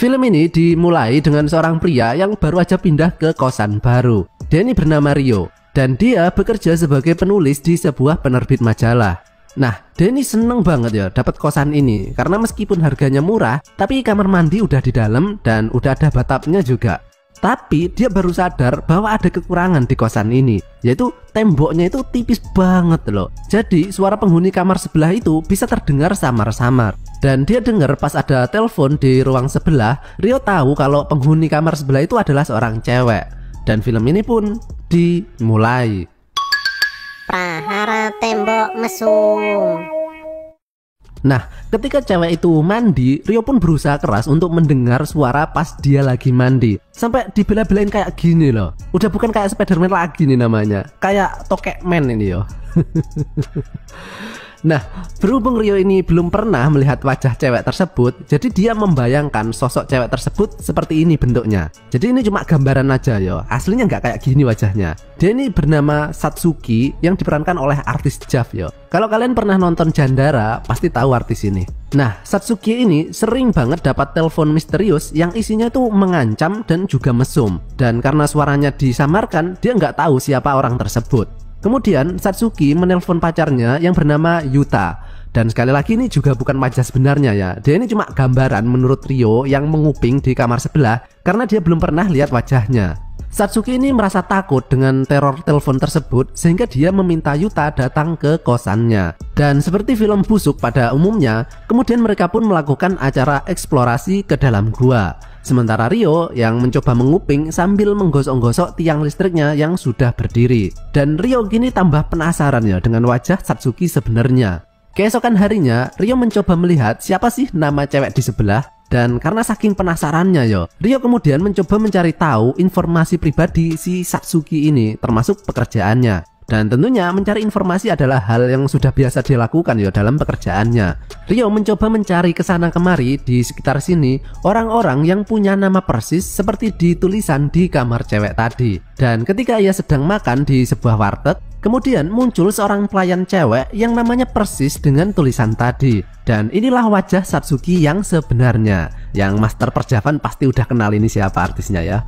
Film ini dimulai dengan seorang pria yang baru aja pindah ke kosan baru. Dia ini bernama Rio dan dia bekerja sebagai penulis di sebuah penerbit majalah. Nah, dia ini seneng banget ya dapat kosan ini karena meskipun harganya murah, tapi kamar mandi udah di dalam dan udah ada bathtubnya juga. Tapi dia baru sadar bahwa ada kekurangan di kosan ini, yaitu temboknya itu tipis banget loh. Jadi suara penghuni kamar sebelah itu bisa terdengar samar-samar. Dan dia dengar pas ada telepon di ruang sebelah, Rio tahu kalau penghuni kamar sebelah itu adalah seorang cewek. Dan film ini pun dimulai. Prahara tembok mesum. Nah, ketika cewek itu mandi, Rio pun berusaha keras untuk mendengar suara pas dia lagi mandi. Sampai dibela-belain kayak gini loh. Udah bukan kayak Spiderman lagi nih namanya. Kayak Tokekman ini yo. Nah, berhubung Rio ini belum pernah melihat wajah cewek tersebut, jadi dia membayangkan sosok cewek tersebut seperti ini bentuknya. Jadi ini cuma gambaran aja yo, aslinya nggak kayak gini wajahnya. Dia ini bernama Satsuki yang diperankan oleh artis Jav yo. Kalau kalian pernah nonton Jandara, pasti tahu artis ini. Nah, Satsuki ini sering banget dapat telepon misterius yang isinya tuh mengancam dan juga mesum. Dan karena suaranya disamarkan, dia nggak tahu siapa orang tersebut. Kemudian Satsuki menelpon pacarnya yang bernama Yuta. Dan sekali lagi ini juga bukan wajah sebenarnya ya. Dia ini cuma gambaran menurut Rio yang menguping di kamar sebelah karena dia belum pernah lihat wajahnya. Satsuki ini merasa takut dengan teror telepon tersebut sehingga dia meminta Yuta datang ke kosannya. Dan seperti film busuk pada umumnya, kemudian mereka pun melakukan acara eksplorasi ke dalam gua. Sementara Rio yang mencoba menguping sambil menggosok-gosok tiang listriknya yang sudah berdiri. Dan Rio kini tambah penasaran ya dengan wajah Satsuki sebenarnya. Keesokan harinya, Rio mencoba melihat siapa sih nama cewek di sebelah. Dan karena saking penasarannya yo, Rio kemudian mencoba mencari tahu informasi pribadi si Satsuki ini, termasuk pekerjaannya. Dan tentunya mencari informasi adalah hal yang sudah biasa dilakukan ya dalam pekerjaannya. Rio mencoba mencari kesana kemari di sekitar sini orang-orang yang punya nama persis seperti di tulisan di kamar cewek tadi. Dan ketika ia sedang makan di sebuah warteg, kemudian muncul seorang pelayan cewek yang namanya persis dengan tulisan tadi. Dan inilah wajah Satsuki yang sebenarnya. Yang master perjavan pasti udah kenal ini siapa artisnya ya.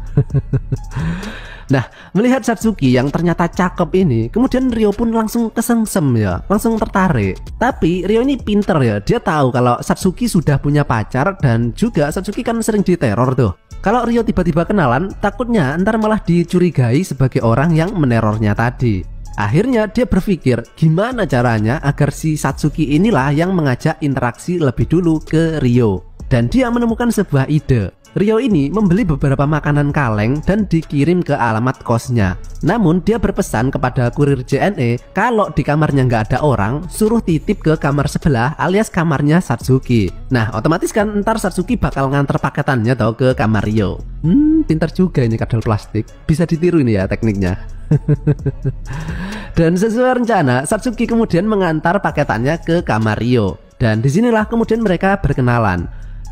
Nah, melihat Satsuki yang ternyata cakep ini, kemudian Rio pun langsung kesengsem ya, langsung tertarik. Tapi Rio ini pinter ya, dia tahu kalau Satsuki sudah punya pacar dan juga Satsuki kan sering diteror tuh. Kalau Rio tiba-tiba kenalan, takutnya ntar malah dicurigai sebagai orang yang menerornya tadi. Akhirnya dia berpikir gimana caranya agar si Satsuki inilah yang mengajak interaksi lebih dulu ke Rio. Dan dia menemukan sebuah ide. Rio ini membeli beberapa makanan kaleng dan dikirim ke alamat kosnya. Namun dia berpesan kepada kurir JNE kalau di kamarnya nggak ada orang, suruh titip ke kamar sebelah alias kamarnya Satsuki. Nah otomatis kan ntar Satsuki bakal nganter paketannya tau ke kamar Rio. Pintar juga ini kadal plastik. Bisa ditiru ini ya tekniknya. Dan sesuai rencana, Satsuki kemudian mengantar paketannya ke kamar Rio. Dan disinilah kemudian mereka berkenalan.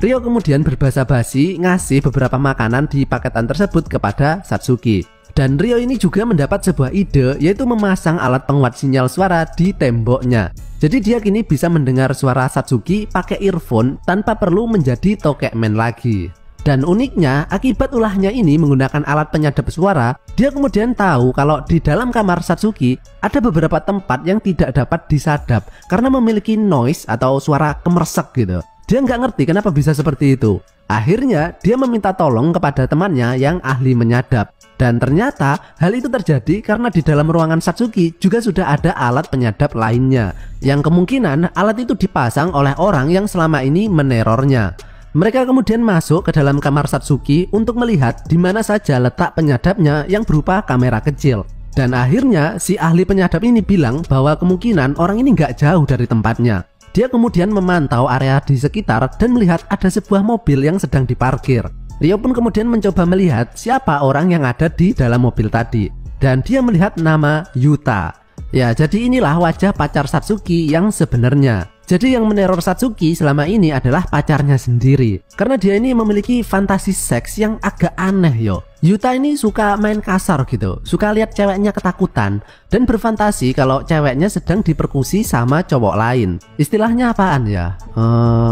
Rio kemudian berbahasa basi ngasih beberapa makanan di paketan tersebut kepada Satsuki. Dan Rio ini juga mendapat sebuah ide, yaitu memasang alat penguat sinyal suara di temboknya. Jadi dia kini bisa mendengar suara Satsuki pakai earphone tanpa perlu menjadi Tokekman lagi. Dan uniknya, akibat ulahnya ini menggunakan alat penyadap suara, dia kemudian tahu kalau di dalam kamar Satsuki ada beberapa tempat yang tidak dapat disadap karena memiliki noise atau suara kemersek gitu. Dia nggak ngerti kenapa bisa seperti itu. Akhirnya dia meminta tolong kepada temannya yang ahli menyadap. Dan ternyata hal itu terjadi karena di dalam ruangan Satsuki juga sudah ada alat penyadap lainnya, yang kemungkinan alat itu dipasang oleh orang yang selama ini menerornya. Mereka kemudian masuk ke dalam kamar Satsuki untuk melihat di mana saja letak penyadapnya yang berupa kamera kecil. Dan akhirnya si ahli penyadap ini bilang bahwa kemungkinan orang ini nggak jauh dari tempatnya. Dia kemudian memantau area di sekitar dan melihat ada sebuah mobil yang sedang diparkir. Rio pun kemudian mencoba melihat siapa orang yang ada di dalam mobil tadi. Dan dia melihat nama Yuta. Ya, jadi inilah wajah pacar Satsuki yang sebenarnya. Jadi yang meneror Satsuki selama ini adalah pacarnya sendiri. Karena dia ini memiliki fantasi seks yang agak aneh yo. Yuta ini suka main kasar gitu, suka lihat ceweknya ketakutan, dan berfantasi kalau ceweknya sedang diperkusi sama cowok lain. Istilahnya apaan ya?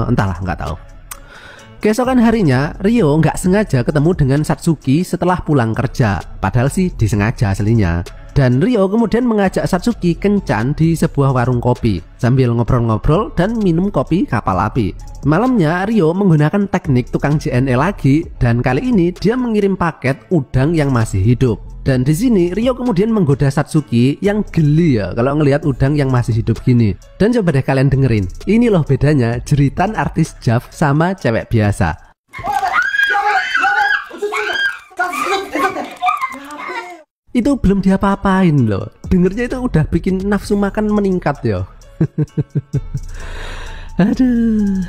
Entahlah, nggak tahu. Keesokan harinya, Ryo nggak sengaja ketemu dengan Satsuki setelah pulang kerja. Padahal sih disengaja aslinya. Dan Ryo kemudian mengajak Satsuki kencan di sebuah warung kopi sambil ngobrol-ngobrol dan minum kopi kapal api. Malamnya Ryo menggunakan teknik tukang JNE lagi dan kali ini dia mengirim paket udang yang masih hidup. Dan di sini Ryo kemudian menggoda Satsuki yang geli ya kalau ngelihat udang yang masih hidup gini. Dan coba deh kalian dengerin. Ini loh bedanya jeritan artis JAV sama cewek biasa. Itu belum diapa-apain loh. Dengernya itu udah bikin nafsu makan meningkat ya. Aduh.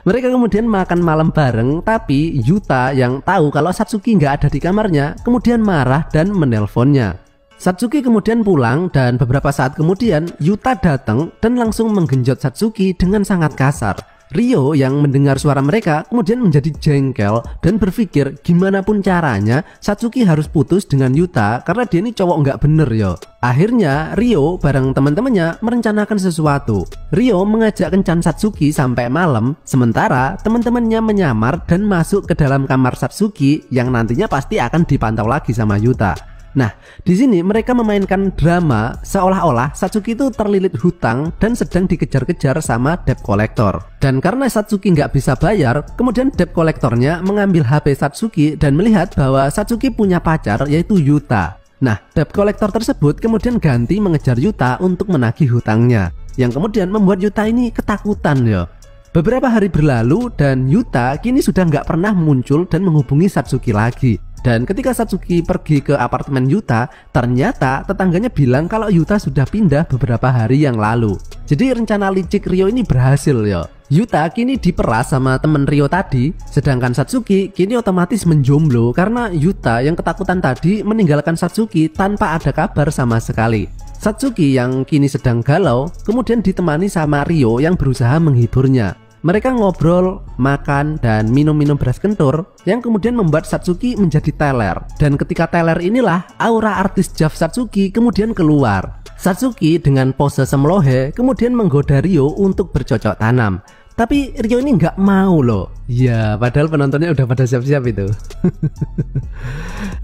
Mereka kemudian makan malam bareng, tapi Yuta yang tahu kalau Satsuki nggak ada di kamarnya kemudian marah dan menelponnya. Satsuki kemudian pulang dan beberapa saat kemudian Yuta datang dan langsung menggenjot Satsuki dengan sangat kasar. Ryo yang mendengar suara mereka kemudian menjadi jengkel dan berpikir gimana pun caranya Satsuki harus putus dengan Yuta karena dia ini cowok nggak bener yo. Akhirnya Ryo bareng teman-temannya merencanakan sesuatu. Ryo mengajak kencan Satsuki sampai malam, sementara teman-temannya menyamar dan masuk ke dalam kamar Satsuki yang nantinya pasti akan dipantau lagi sama Yuta. Nah, di sini mereka memainkan drama seolah-olah Satsuki itu terlilit hutang dan sedang dikejar-kejar sama debt collector. Dan karena Satsuki nggak bisa bayar, kemudian debt collectornya mengambil HP Satsuki dan melihat bahwa Satsuki punya pacar yaitu Yuta. Nah, debt collector tersebut kemudian ganti mengejar Yuta untuk menagih hutangnya, yang kemudian membuat Yuta ini ketakutan ya. Beberapa hari berlalu dan Yuta kini sudah nggak pernah muncul dan menghubungi Satsuki lagi. Dan ketika Satsuki pergi ke apartemen Yuta, ternyata tetangganya bilang kalau Yuta sudah pindah beberapa hari yang lalu. Jadi rencana licik Ryo ini berhasil ya. Yuta kini diperas sama temen Ryo tadi, sedangkan Satsuki kini otomatis menjomblo karena Yuta yang ketakutan tadi meninggalkan Satsuki tanpa ada kabar sama sekali. Satsuki yang kini sedang galau kemudian ditemani sama Ryo yang berusaha menghiburnya. Mereka ngobrol, makan, dan minum-minum beras kentur yang kemudian membuat Satsuki menjadi teler. Dan ketika teler inilah aura artis JAV Satsuki kemudian keluar. Satsuki dengan pose semlohe kemudian menggoda Ryo untuk bercocok tanam. Tapi Ryo ini nggak mau loh. Ya, padahal penontonnya udah pada siap-siap itu.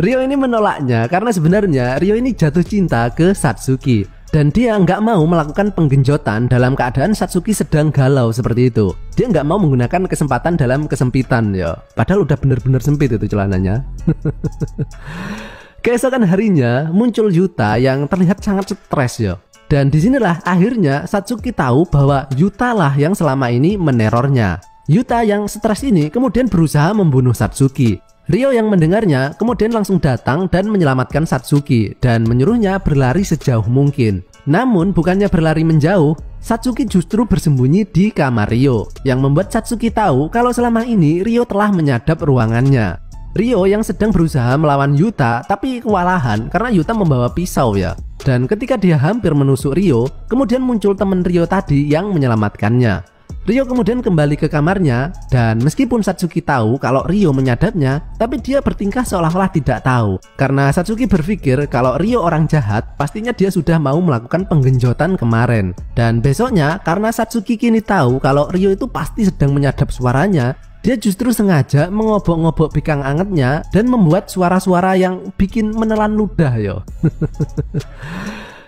Ryo ini menolaknya karena sebenarnya Ryo ini jatuh cinta ke Satsuki. Dan dia nggak mau melakukan penggenjotan dalam keadaan Satsuki sedang galau seperti itu. Dia nggak mau menggunakan kesempatan dalam kesempitan ya. Padahal udah bener-bener sempit itu celananya. Keesokan harinya muncul Yuta yang terlihat sangat stres ya. Dan disinilah akhirnya Satsuki tahu bahwa Yuta lah yang selama ini menerornya. Yuta yang stres ini kemudian berusaha membunuh Satsuki. Ryo yang mendengarnya kemudian langsung datang dan menyelamatkan Satsuki dan menyuruhnya berlari sejauh mungkin. Namun bukannya berlari menjauh, Satsuki justru bersembunyi di kamar Ryo yang membuat Satsuki tahu kalau selama ini Ryo telah menyadap ruangannya. Ryo yang sedang berusaha melawan Yuta tapi kewalahan karena Yuta membawa pisau ya. Dan ketika dia hampir menusuk Ryo, kemudian muncul teman Ryo tadi yang menyelamatkannya. Ryo kemudian kembali ke kamarnya dan meskipun Satsuki tahu kalau Ryo menyadapnya, tapi dia bertingkah seolah-olah tidak tahu. Karena Satsuki berpikir kalau Ryo orang jahat, pastinya dia sudah mau melakukan penggenjotan kemarin. Dan besoknya karena Satsuki kini tahu kalau Ryo itu pasti sedang menyadap suaranya, dia justru sengaja mengobok-ngobok bikang angetnya dan membuat suara-suara yang bikin menelan ludah yo.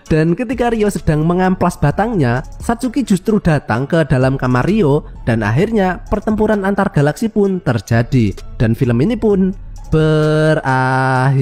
Dan ketika Ryo sedang mengamplas batangnya, Satsuki justru datang ke dalam kamar Ryo dan akhirnya pertempuran antar galaksi pun terjadi. Dan film ini pun berakhir.